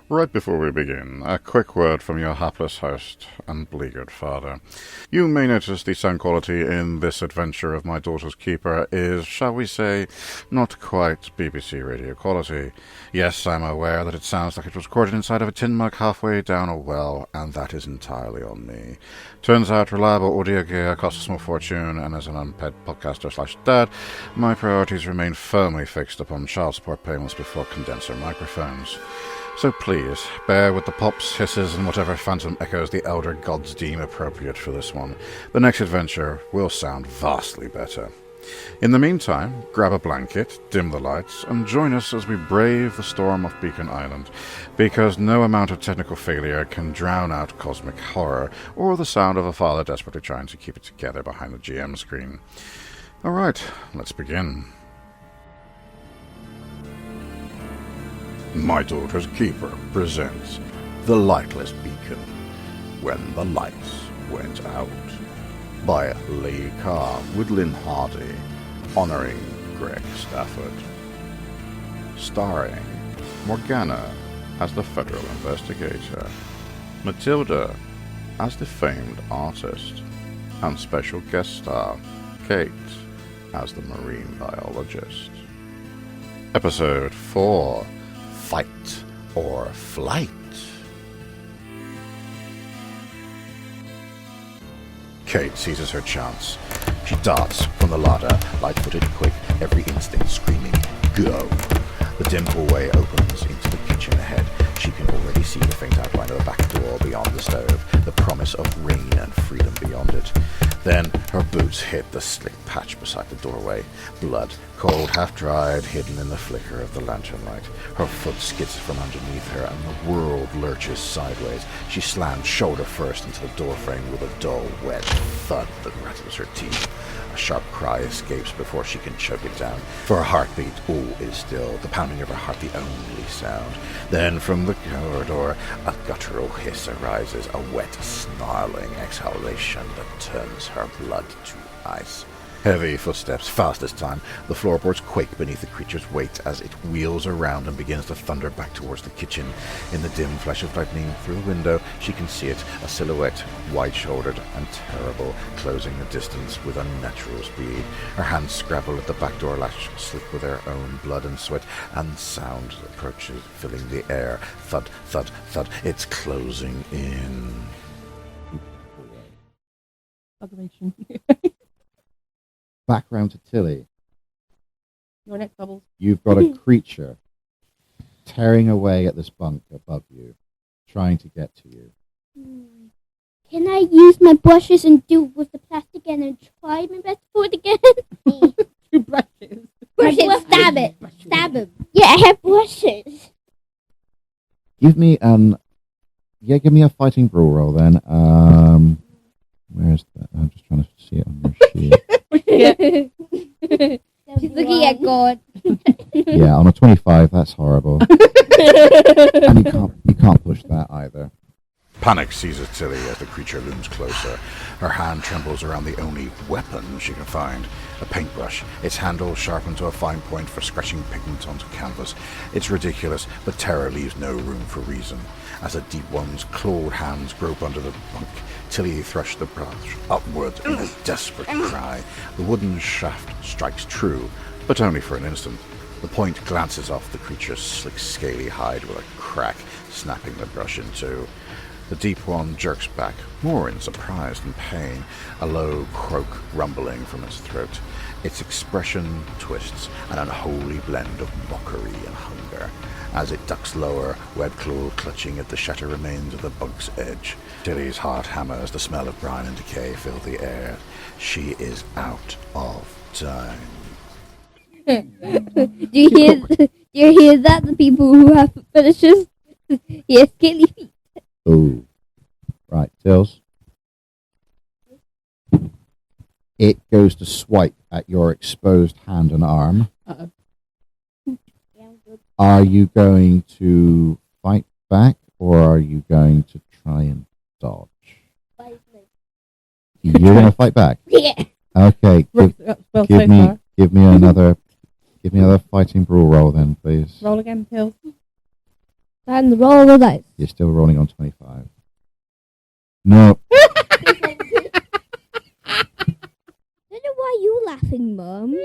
Right before we begin, a quick word from your hapless host and beleaguered father. You may notice the sound quality in this adventure of my daughter's keeper is, shall we say, not quite BBC radio quality. Yes, I'm aware that it sounds like it was recorded inside of a tin mug halfway down a well, and that is entirely on me. Turns out reliable audio gear costs a small fortune, and as an unpaid podcaster/dad, my priorities remain firmly fixed upon child support payments before condenser microphones. So please, bear with the pops, hisses, and whatever phantom echoes the elder gods deem appropriate for this one. The next adventure will sound vastly better. In the meantime, grab a blanket, dim the lights, and join us as we brave the storm of Beacon Island, because no amount of technical failure can drown out cosmic horror, or the sound of a father desperately trying to keep it together behind the GM screen. Alright, let's begin. My Daughter's Keeper presents The Lightless Beacon, When the Lights Went Out, by Lee Carr with Lynn Hardy, honoring Greg Stafford. Starring Morgana as the federal investigator, Matilda as the famed artist, and special guest star Kate as the marine biologist. Episode 4, Fight or Flight. Kate seizes her chance. She darts from the ladder, light-footed, quick, every instinct screaming, "Go!" The dim hallway opens into the kitchen ahead. She can already see the faint outline of the back door beyond the stove, the promise of rain and freedom beyond it. Then her boots hit the slick patch beside the doorway. Blood, cold, half-dried, hidden in the flicker of the lantern light. Her foot skids from underneath her, and the world lurches sideways. She slams shoulder first into the doorframe with a dull, wet thud that rattles her teeth. A sharp cry escapes before she can choke it down. For her heartbeat, all is still, the pounding of her heart the only sound. Then from the corridor, a guttural hiss arises, a wet, snarling exhalation that turns her blood to ice. Heavy footsteps, fast this time. The floorboards quake beneath the creature's weight as it wheels around and begins to thunder back towards the kitchen. In the dim flash of lightning through the window, she can see it, a silhouette, wide-shouldered and terrible, closing the distance with unnatural speed. Her hands scrabble at the back door latch, slick with their own blood and sweat, and sound approaches, filling the air. Thud, thud, thud. It's closing in. Aggravation. Back round to Tilly. Your next bubbles. You've got a creature tearing away at this bunk above you, trying to get to you. Can I use my brushes and do with the plastic and try my best for it again? Two brushes. Brushes, stab it. Stab him. Yeah, I have brushes. Give me a fighting brawl roll then. Where's that? I'm just trying to see it on your sheet. She's looking at God. Yeah, on a 25, that's horrible. And you can't push that either. Panic seizes Tilly as the creature looms closer. Her hand trembles around the only weapon she can find, a paintbrush, its handle sharpened to a fine point for scratching pigment onto canvas. It's ridiculous, but terror leaves no room for reason. As the deep one's clawed hands grope under the bunk, Tilly thrusts the brush upward in a desperate cry. The wooden shaft strikes true, but only for an instant. The point glances off the creature's slick, scaly hide with a crack, snapping the brush in two. The deep one jerks back, more in surprise than pain, a low croak rumbling from its throat. Its expression twists, an unholy blend of mockery and hunger. As it ducks lower, web claw clutching at the shattered remains of the bunk's edge. Tilly's heart hammers, the smell of brine and decay fill the air. She is out of time. Do you hear that? The people who have fetishes? Yes, scaly feet. Oh, right, Tills. It goes to swipe at your exposed hand and arm. Uh-oh. Are you going to fight back, or are you going to try and dodge? You're going to fight back? Yeah. Okay, Well, give me another fighting brawl roll then, please. Roll again, Pills. And roll the dice. You're still rolling on 25. No. Don't know why you laughing, Mum.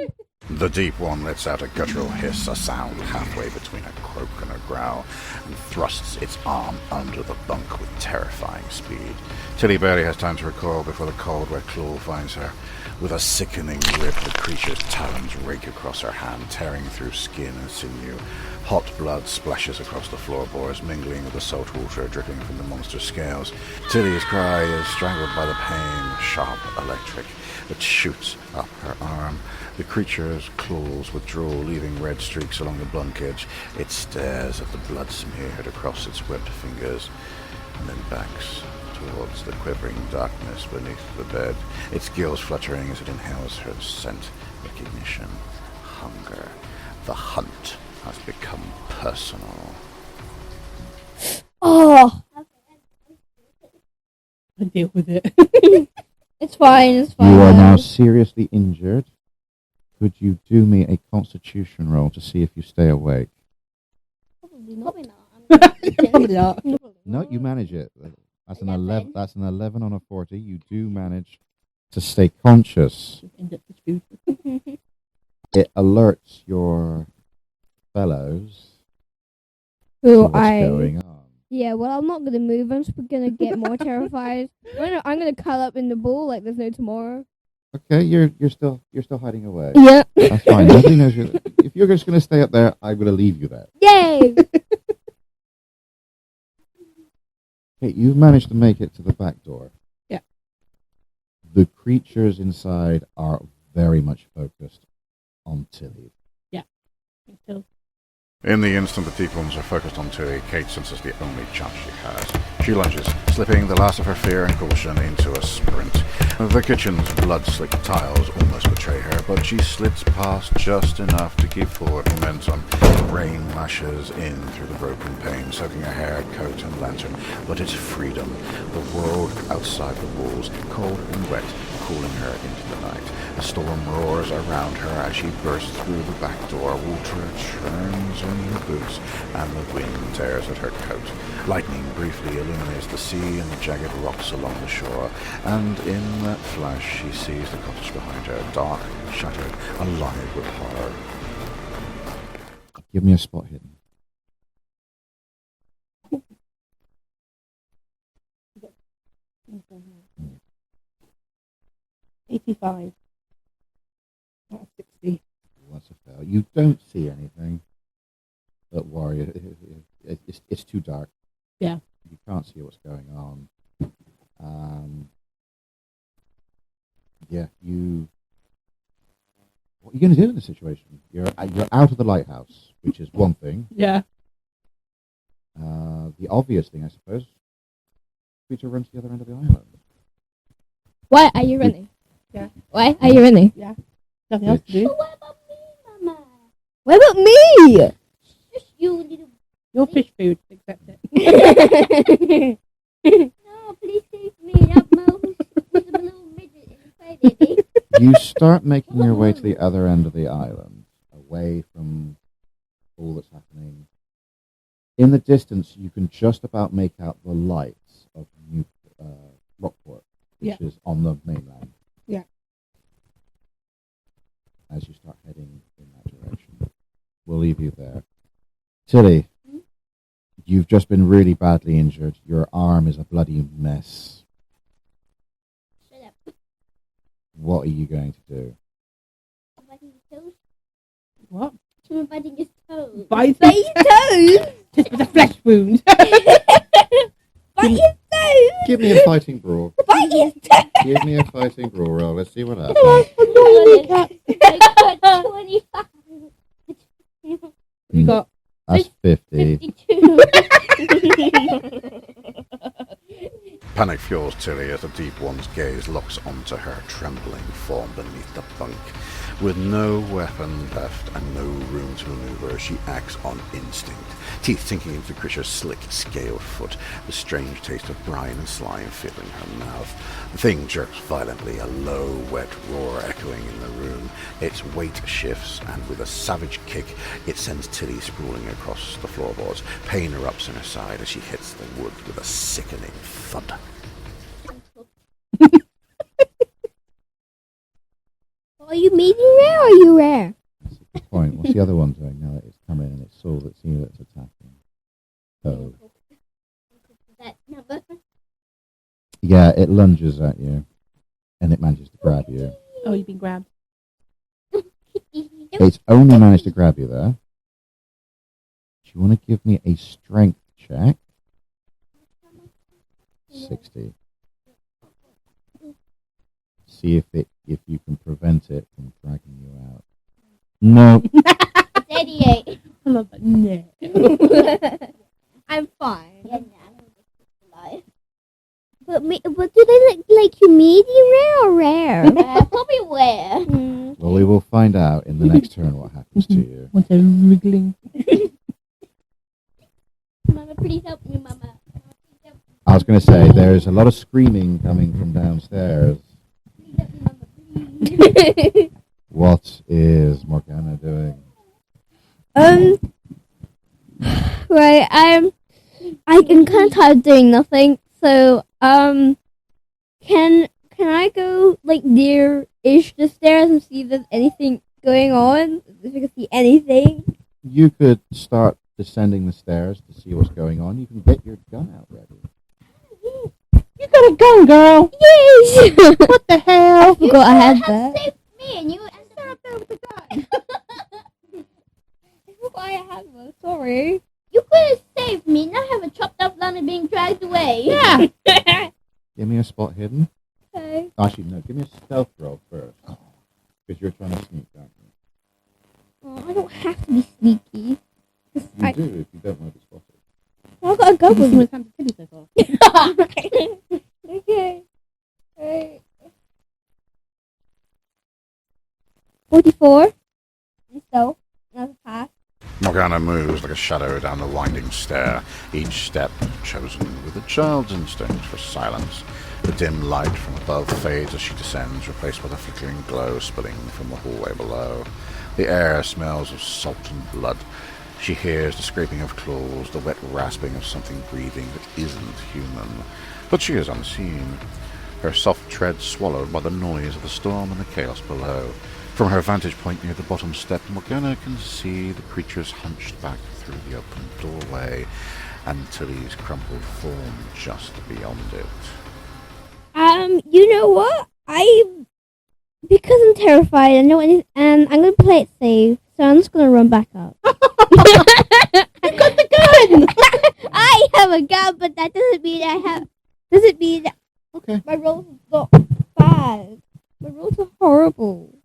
The deep one lets out a guttural hiss, a sound halfway between a croak and a growl, and thrusts its arm under the bunk with terrifying speed. Tilly barely has time to recoil before the cold, wet claw finds her. With a sickening rip, the creature's talons rake across her hand, tearing through skin and sinew. Hot blood splashes across the floorboards, mingling with the salt water dripping from the monster's scales. Tilly's cry is strangled by the pain, sharp, electric. It shoots up her arm. The creature's claws withdraw, leaving red streaks along the bunk edge. It stares at the blood smeared across its webbed fingers, and then backs towards the quivering darkness beneath the bed, its gills fluttering as it inhales her scent. Recognition, hunger. The hunt has become personal. Oh, I deal with it. it's fine. It's fine. You are now seriously injured. Could you do me a constitution roll to see if you stay awake? Probably not. Probably not. Probably not. No, you manage it. That's an 11. 11. That's an 11 on a 40. You do manage to stay conscious. End up with food. It alerts your fellows to Who what's I? going on. Yeah. Well, I'm not gonna move. I'm just gonna get more terrified. I'm gonna curl up in the ball like there's no tomorrow. Okay, you're still hiding away. Yeah. That's fine. Nobody knows you. If you're just going to stay up there, I'm going to leave you there. Yay! Okay, you've managed to make it to the back door. Yeah. The creatures inside are very much focused on Tilly. So, In the instant the deep ones are focused on Tilly, Kate senses the only chance she has. She lunges, slipping the last of her fear and caution into a sprint. The kitchen's blood-slicked tiles almost betray her, but she slips past just enough to keep forward momentum. Rain lashes in through the broken pane, soaking her hair, coat and lantern, but it's freedom. The world outside the walls, cold and wet, cooling her into the night. A storm roars around her as she bursts through the back door. Water churns in her boots, and the wind tears at her coat. Lightning briefly illuminates the sea and the jagged rocks along the shore, and in that flash she sees the cottage behind her, dark, shattered, alive with horror. Give me a spot hidden. 85. That's 60. That's a fail. You don't see anything. Don't worry. It's too dark. Yeah. You can't see what's going on. Yeah, you... What are you going to do in this situation? You're out of the lighthouse, which is one thing. Yeah. The obvious thing, I suppose, would be to run to the other end of the island. Why are you running? Yeah. Why are you running? Yeah. Nothing else to do. But what about me, Mama? What about me? Just you, little... Your fish food, accept it. No, please save me. That mouse was a little midget inside it. You start making your way to the other end of the island, away from all that's happening. In the distance, you can just about make out the lights of New Rockport, which is on the mainland. Yeah. As you start heading in that direction. We'll leave you there. Tilly, you've just been really badly injured. Your arm is a bloody mess. Shut up. What are you going to do? I'm biting his toes. What? I'm biting his toes. Bite Bite his toes. Just with a flesh wound. Bite his toes. Give me a fighting brawl. Bite his toes. Give me a fighting brawl roll. Let's see what happens. I got 25. You got That's 50. 52. Panic fuels Tilly as the Deep One's gaze locks onto her trembling form beneath the bunk. With no weapon left and no room to maneuver, she acts on instinct, teeth sinking into the creature's slick, scaled foot, the strange taste of brine and slime filling her mouth. The thing jerks violently, a low, wet roar echoing in the room. Its weight shifts, and with a savage kick, it sends Tilly sprawling across the floorboards. Pain erupts in her side as she hits the wood with a sickening thud. Are you medium rare or are you rare? That's a good point. What's the other one doing now that it's come in and it's saw that's seen that it's attacking? Oh. That number. Yeah, it lunges at you. And it manages to grab you. Oh, you've been grabbed. It's only managed to grab you there. Do you want to give me a strength check? 60. See if you can prevent it from dragging you out. No. 88. I love that. No. I'm fine. Yeah, But do they look like you medium rare or rare? probably where? Well, we will find out in the next turn what happens to you. What's a wriggling? Mama, please help me, Mama. I was going to say, there's a lot of screaming coming from downstairs. Please help me, Mama, please. What is Morgana doing? Right, I'm kind of tired of doing nothing, so, can I go, like, near-ish the stairs and see if there's anything going on? If I can see anything? You could start descending the stairs to see what's going on. You can get your gun out ready. You got a gun, girl. Yes! What the hell? I forgot I had You that. saved me, and you ended up there with the gun. I forgot I had one, sorry. You could have saved me. Now I have a chopped up lamb and being dragged away. Yeah. Give me a spot hidden. Okay. Actually, no, give me a stealth roll first. Because you're trying to sneak, aren't you? Oh, I don't have to be sneaky. You do if you don't want to be spotted. I've got a gun with me. What's happened to Tilly so far? Okay. Right. 44. And so, another pass. Morgana moves like a shadow down the winding stair, each step chosen with a child's instinct for silence. The dim light from above fades as she descends, replaced by the flickering glow spilling from the hallway below. The air smells of salt and blood. She hears the scraping of claws, the wet rasping of something breathing that isn't human. But she is unseen. Her soft tread swallowed by the noise of the storm and the chaos below. From her vantage point near the bottom step, Morgana can see the creatures hunched back through the open doorway, and Tilly's crumpled form just beyond it. You know what? Because I'm terrified, I know and I'm gonna play it safe, so I'm just gonna run back up. You got the gun. I have a gun, but that doesn't mean that Okay. my rolls are not bad. My rolls are horrible.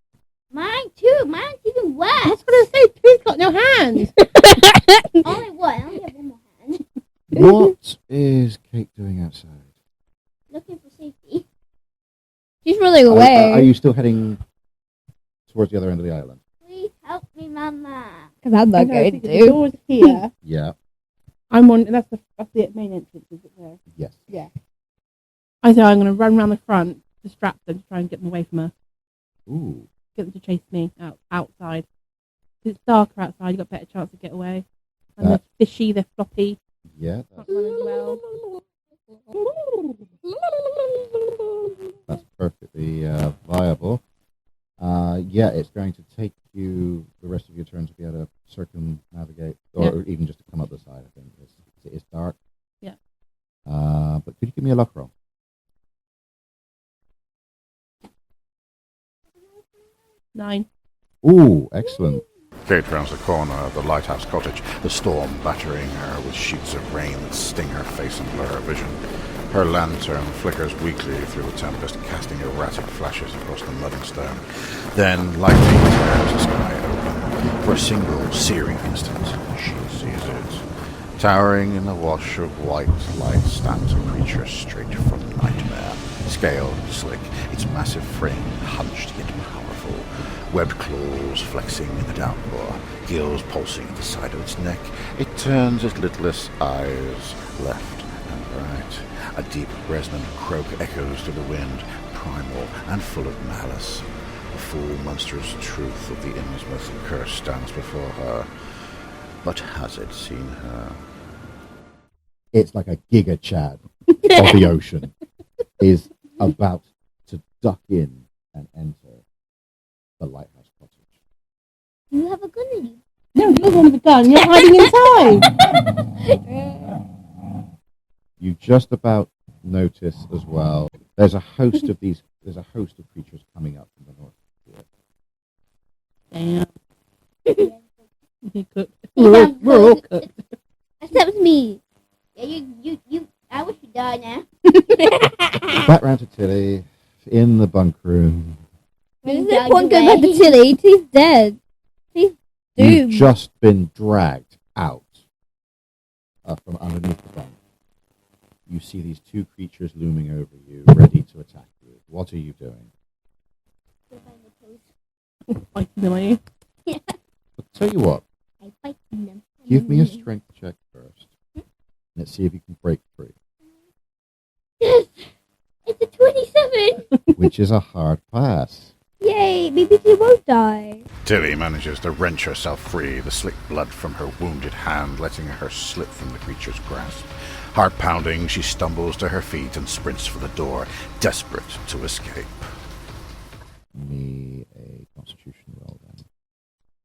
Mine too. Mine's even I worse. was going to say, Tilly's got no hands. Only one. I only have one more hand. What is Kate doing outside? Looking for safety. She's running away. Are you still heading towards the other end of the island? Please help me, Mama. Because I'm I not know, going the to. door's here. Yeah. I'm on. That's the main entrance, is it there? Yes. Yeah. I say I'm going to run around the front, distract them, to try and get them away from her. Ooh. Get them to chase me outside. Because it's darker outside, you've got a better chance to get away. And they're fishy, they're floppy. Yeah. Not running well. That's perfectly viable. Yeah, it's going to take you the rest of your turn to be able to circumnavigate, or even just to come up the side, I think. It is dark. Yeah. But could you give me a luck roll? Nine. Ooh, excellent. Kate rounds the corner of the lighthouse cottage, the storm battering her with sheets of rain that sting her face and blur her vision. Her lantern flickers weakly through the tempest, casting erratic flashes across the mud and stone. Then lightning tears the sky open. For a single, searing instant, she sees it. Towering in a wash of white light stands a creature straight from nightmare. Scaled, slick, its massive frame hunched yet powerful. Webbed claws flexing in the downpour, gills pulsing at the side of its neck. It turns its lidless eyes left and right. A deep, resonant croak echoes through the wind, primal and full of malice. The full monstrous truth of the Innsmouth curse stands before her. But has it seen her? It's like a Giga Chad of the ocean is about to duck in and enter the lighthouse cottage. You have a gun in you. No, you're the one with the gun. You're hiding inside. You just about notice as well. There's a host of creatures coming up from the north. Damn. You cooked. Yeah, We're all cooked. Except me. Yeah, you. I wish you died now. Back round to Tilly in the bunk room. Why does everyone go back to Tilly? She's dead. She's doomed. You've just been dragged out from underneath the bunk. You see these two creatures looming over you, ready to attack you. What are you doing? Fighting them, are you? Yeah. I'll tell you what. I fight them. Give me a strength check first. Let's see if you can break free. Yes! It's a 27! Which is a hard pass. Yay, maybe she won't die. Tilly manages to wrench herself free, the slick blood from her wounded hand letting her slip from the creature's grasp. Heart pounding, she stumbles to her feet and sprints for the door, desperate to escape. Me a constitution roll then.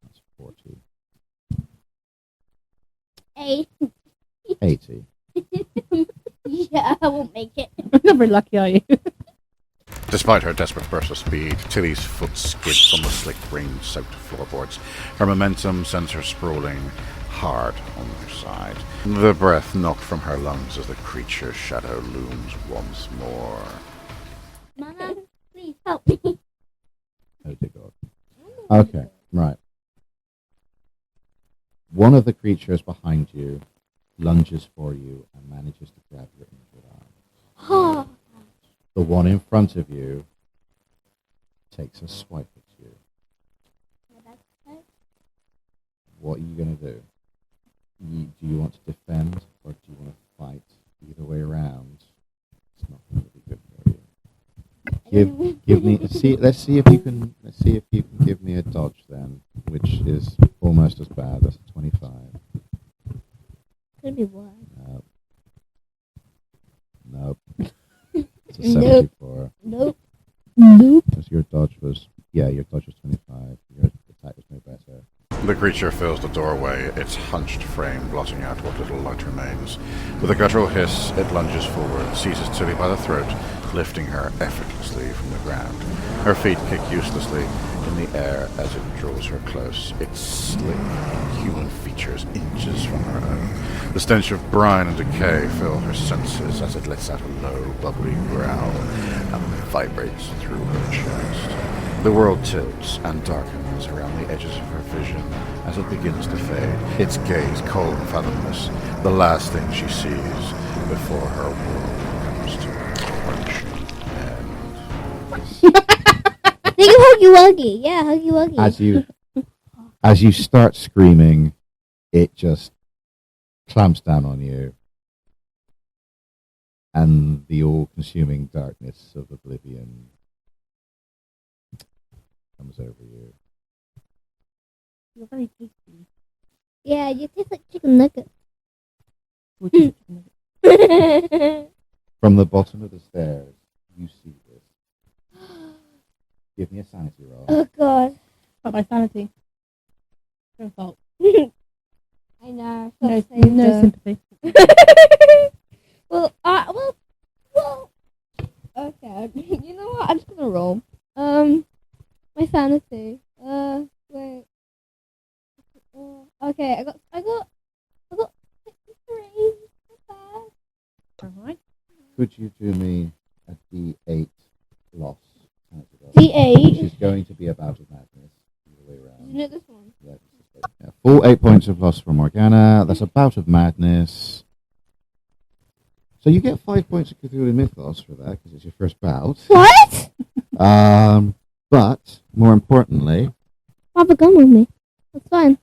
That's 40. 80. Yeah, I won't make it. Not very lucky, are you? Despite her desperate burst of speed, Tilly's foot skids on the slick rain-soaked floorboards. Her momentum sends her sprawling hard on her side. The breath knocked from her lungs as the creature's shadow looms once more. Mama, please help me. Oh dear God. Okay, right. One of the creatures behind you lunges for you and manages to grab your injured arm. Oh, The one in front of you takes a swipe at you. What are you going to do? Do you want to defend or do you want to fight? Either way around, it's not going to be good for you. Give me. Let's see if you can give me a dodge then, which is almost as bad. That's a 25. could be one. Nope. It's a 74. Nope. Because your dodge was 25. Your attack was no better. The creature fills the doorway, its hunched frame blotting out what little light remains. With a guttural hiss, it lunges forward, seizes Tilly by the throat, lifting her effortlessly from the ground. Her feet kick uselessly in the air as it draws her close, its slick, human features inches from her own. The stench of brine and decay fill her senses as it lets out a low, bubbly growl and vibrates through her chest. The world tilts and darkens around the edges of her vision as it begins to fade, its gaze cold and fathomless, the last thing she sees before her world comes to a crunching end. Think of Huggy Wuggy. Yeah, Huggy Wuggy. As you start screaming, it just clamps down on you, and the all-consuming darkness of oblivion comes over you. You're very tasty. Yeah, you taste like chicken nuggets. Would you- From the bottom of the stairs, you see this. Give me a sanity roll. Oh God. But my sanity. Your fault. I know. No, No, no sympathy. well. Okay. You know what? I'm just gonna roll. My sanity. Wait. Okay, I got 63. Alright. Could you do me a D8 loss? Sanity roll? D8. Which is going to be about of madness. Either way around. Isn't it this one? Yeah, Full 8 points of loss from Morgana. That's a bout of madness. So you get 5 points of Cthulhu Mythos for that because it's your first bout. What? But more importantly, I have a gun with me. That's fine.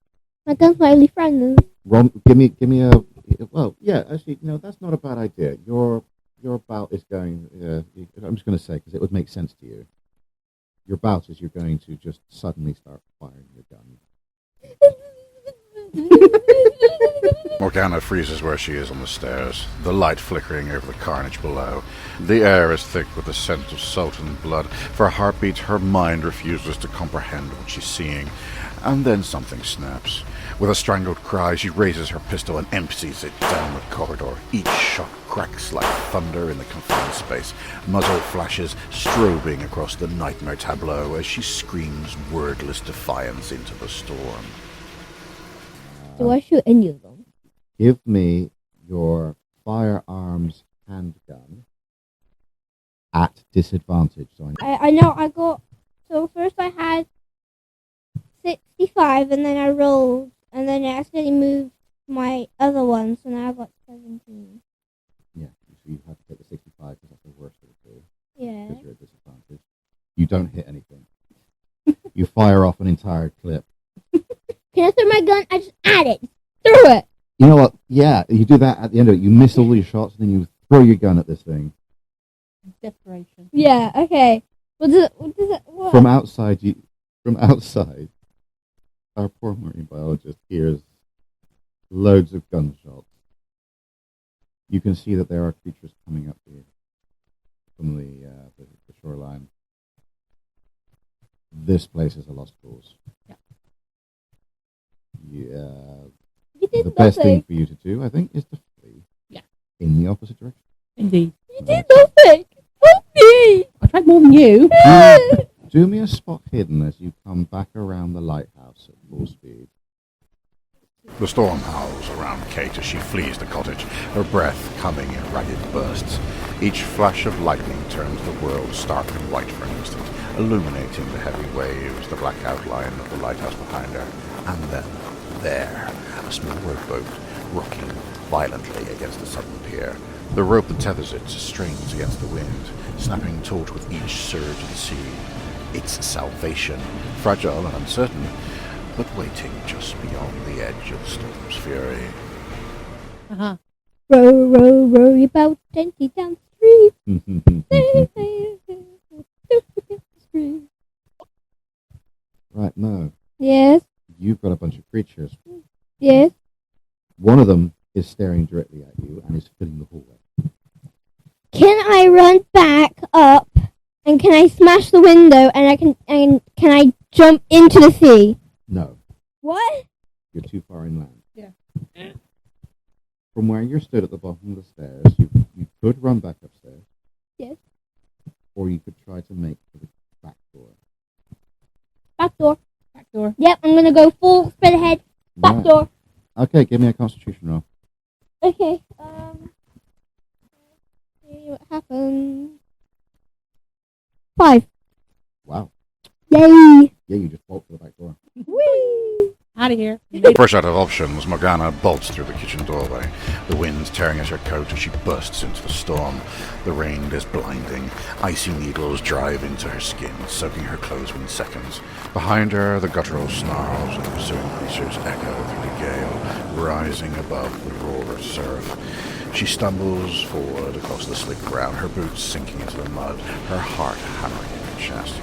My gun's my only friend. give me a. Well, yeah, actually, no, that's not a bad idea. Your bout is going. I'm just going to say because it would make sense to you. Your bout is you're going to just suddenly start firing your gun. Morgana freezes where she is on the stairs, the light flickering over the carnage below. The air is thick with the scent of salt and blood. For a heartbeat, her mind refuses to comprehend what she's seeing. And then something snaps. With a strangled cry, she raises her pistol and empties it down the corridor. Each shot cracks like thunder in the confined space. Muzzle flashes, strobing across the nightmare tableau as she screams wordless defiance into the storm. Do I shoot any of them? Give me your firearms handgun at disadvantage. So I know I got... So first I had 65 and then I rolled and then I accidentally moved my other one, so now I've got 17. yeah, so you have to take the 65 because that's the worst of the two. Yeah. Because you're at disadvantage. You don't hit anything. You fire off an entire clip. Can I throw my gun? I just add it. Throw it. You know what? Yeah, you do that at the end of it. You miss all your shots and then you throw your gun at this thing. Desperation. Yeah, okay. What? From outside, our poor marine biologist hears loads of gunshots. You can see that there are creatures coming up here from the shoreline. This place is a lost cause. Yeah. You did The best thing nothing. for you to do, I think, is to flee. Yeah. In the opposite direction. Indeed. You did nothing. Help me. I tried more than you. Do me a spot hidden as you come back around the lighthouse at full speed. The storm howls around Kate as she flees the cottage, her breath coming in ragged bursts. Each flash of lightning turns the world stark and white for an instant, illuminating the heavy waves, the black outline of the lighthouse behind her. And then, there, a small rowboat, rocking violently against the southern pier. The rope that tethers it strains against the wind, snapping taut with each surge of the sea. Its salvation, fragile and uncertain, but waiting just beyond the edge of the storm's fury. Uh-huh. Row, row, row your boat gently down the street. Right, Mo. Yes, You've got a bunch of creatures. yes. One of them is staring directly at you and is filling the hallway. Can I run back up and can I smash the window and can I jump into the sea? No, What? you're too far inland. Yeah. From where you're stood at the bottom of the stairs, you could run back upstairs. Yes. Or you could try to make for the back door. Back door. Back door. Yep, I'm gonna go full spread ahead. Back Right. door. Okay, give me a constitution roll. Okay. See what happens. 5. Wow. Yay! Yeah, you just bolt for the back door. Whee! Out of here. Fresh out of options, Morgana bolts through the kitchen doorway, the wind tearing at her coat as she bursts into the storm. The rain is blinding. Icy needles drive into her skin, soaking her clothes within seconds. Behind her, the guttural snarls of the pursuing creatures echo through the gale, rising above the roar of surf. She stumbles forward across the slick ground, her boots sinking into the mud, her heart hammering in her chest.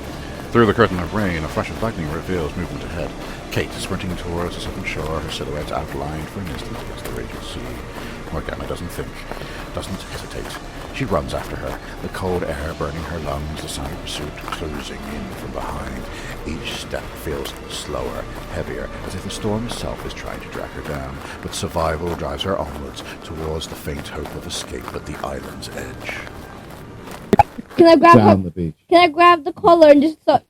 Through the curtain of rain, a flash of lightning reveals movement ahead. Kate is sprinting towards the southern shore, her silhouette outlined for an instant against the raging sea. Morgana doesn't think, doesn't hesitate. She runs after her, the cold air burning her lungs, the sound of pursuit closing in from behind. Each step feels slower, heavier, as if the storm itself is trying to drag her down. But survival drives her onwards, towards the faint hope of escape at the island's edge. Can I grab Down her? the beach. Can I grab the collar and just as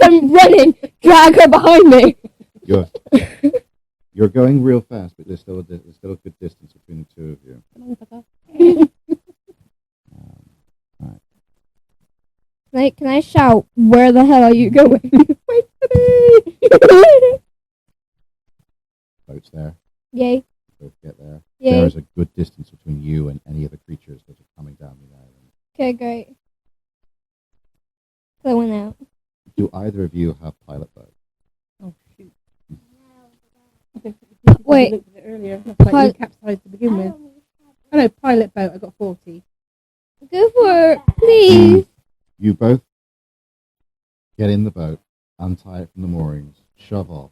I'm running, drag her behind me? You're going real fast, but there's still a good distance between the two of you. Come on, fucker. Can I shout, where the hell are you going? Wait for me! boat's there. Yay. Both get there. Yay. There is a good distance between you and any of the creatures that are coming down the island. Okay, great. So I went out. Do either of you have pilot boats? Oh, shoot. Wait. I looked at it earlier. That's like you capsized to begin with. Oh no, pilot boat. I got 40. Go for it, please. You both get in the boat, untie it from the moorings, shove off.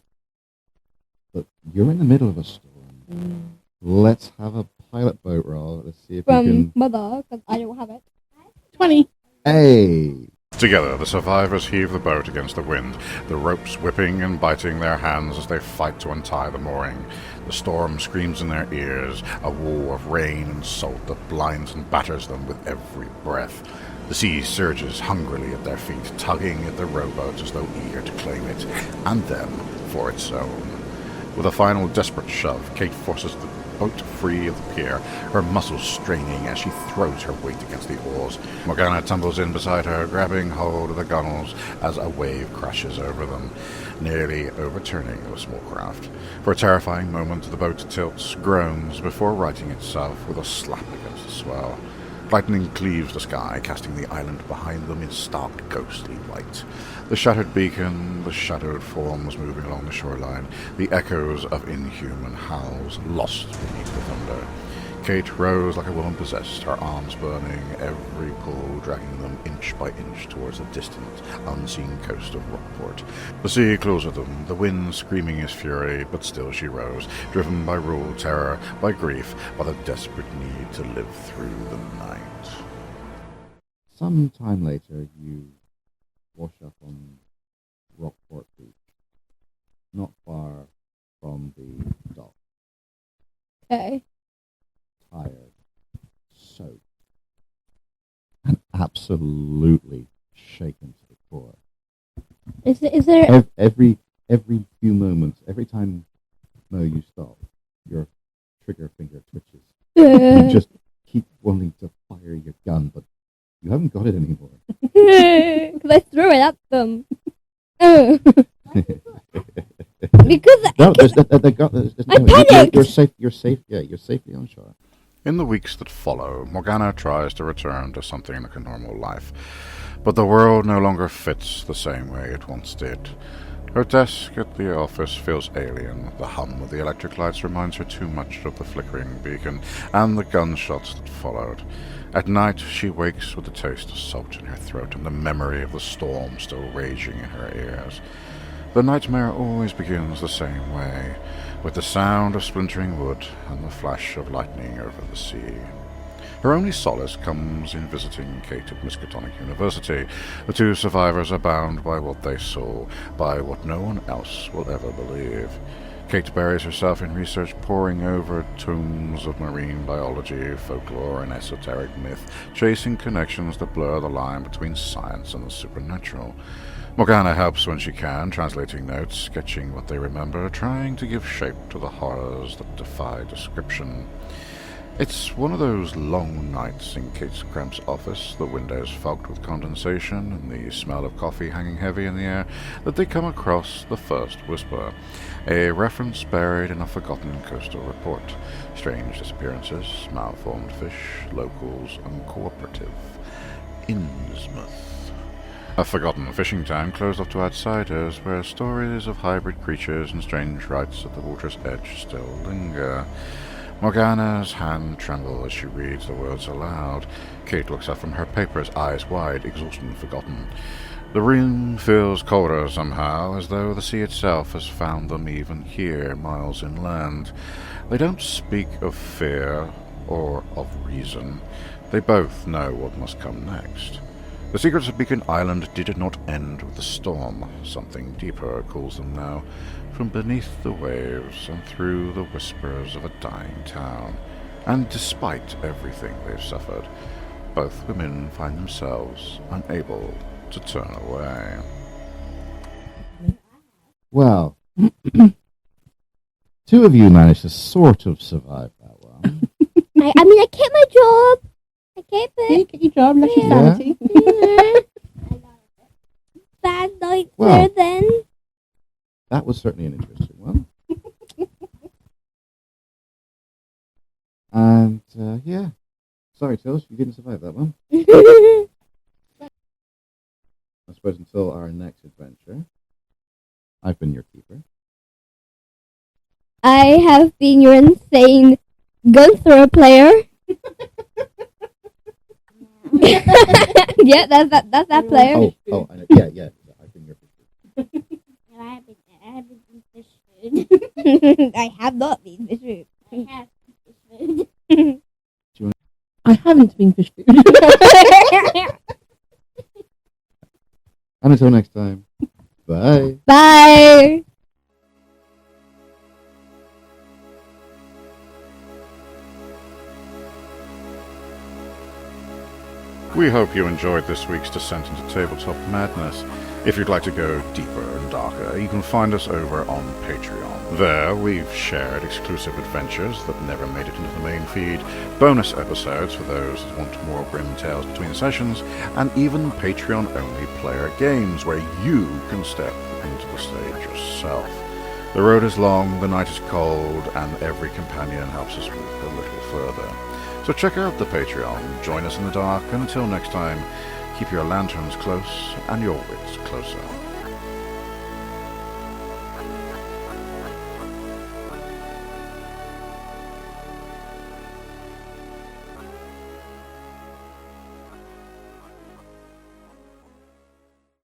But you're in the middle of a storm. Let's have a pilot boat roll. Let's see if you From can... Mother, because I don't have it. 20. Hey! Together, the survivors heave the boat against the wind, the ropes whipping and biting their hands as they fight to untie the mooring. The storm screams in their ears, a war of rain and salt that blinds and batters them with every breath. The sea surges hungrily at their feet, tugging at the rowboat as though eager to claim it, and them, for its own. With a final desperate shove, Kate forces the boat free of the pier, her muscles straining as she throws her weight against the oars. Morgana tumbles in beside her, grabbing hold of the gunwales as a wave crashes over them, nearly overturning the small craft. For a terrifying moment, the boat tilts, groans, before righting itself with a slap against the swell. Lightning cleaves the sky, casting the island behind them in stark, ghostly white. The shattered beacon, the shadowed forms moving along the shoreline, the echoes of inhuman howls lost beneath the thunder. Kate rose like a woman possessed, her arms burning, every pull dragging them inch by inch towards the distant, unseen coast of Rockport. The sea closed at them, the wind screaming his fury, but still she rose, driven by rule, terror, by grief, by the desperate need to live through the night. Some time later, you wash up on Rockport Beach, not far from the dock. Okay. Tired, soaked, and absolutely shaken to the core. Is there... Every few moments, every time you stop, your trigger finger twitches. You just keep wanting to fire your gun, but you haven't got it anymore. Because I threw it at them. Because No, there's I panicked! You're safe. You're safe. Yeah, you're safely on shore. In the weeks that follow, Morgana tries to return to something like a normal life, but the world no longer fits the same way it once did. Her desk at the office feels alien. The hum of the electric lights reminds her too much of the flickering beacon and the gunshots that followed. At night, she wakes with the taste of salt in her throat and the memory of the storm still raging in her ears. The nightmare always begins the same way, with the sound of splintering wood and the flash of lightning over the sea. Her only solace comes in visiting Kate at Miskatonic University. The two survivors are bound by what they saw, by what no one else will ever believe. Kate buries herself in research, poring over tomes of marine biology, folklore, and esoteric myth, chasing connections that blur the line between science and the supernatural. Morgana helps when she can, translating notes, sketching what they remember, trying to give shape to the horrors that defy description. It's one of those long nights in Kate's cramped office, the windows fogged with condensation and the smell of coffee hanging heavy in the air, that they come across the first whisper, a reference buried in a forgotten coastal report. Strange disappearances, malformed fish, locals, uncooperative. Innsmouth. A forgotten fishing town closed off to outsiders, where stories of hybrid creatures and strange rites at the water's edge still linger. Morgana's hand trembles as she reads the words aloud. Kate looks up from her papers, eyes wide, exhaustion forgotten. The room feels colder somehow, as though the sea itself has found them even here, miles inland. They don't speak of fear or of reason. They both know what must come next. The secrets of Beacon Island did not end with the storm. Something deeper calls them now, from beneath the waves and through the whispers of a dying town. And despite everything they've suffered, both women find themselves unable to turn away. Well, two of you managed to sort of survive that one. I mean, I kept my job. I kept You it. get your job, unless your Yeah. sanity. Bad night Well. there then. That was certainly an interesting one. And yeah, sorry, Tills, you didn't survive that one. I suppose until our next adventure, I've been your keeper. I have been your insane gun thrower player. Yeah, that's that player. Oh, I know. Yeah. I've been your keeper. I haven't been fish food. I have not been fish food. I have been fish food. I haven't been fish food. And until next time, bye. Bye. We hope you enjoyed this week's descent into tabletop madness. If you'd like to go deeper and darker, you can find us over on Patreon. There, we've shared exclusive adventures that never made it into the main feed, bonus episodes for those who want more grim tales between sessions, and even Patreon-only player games where you can step into the stage yourself. The road is long, the night is cold, and every companion helps us move a little further. So check out the Patreon, join us in the dark, and until next time, keep your lanterns close and your wits closer.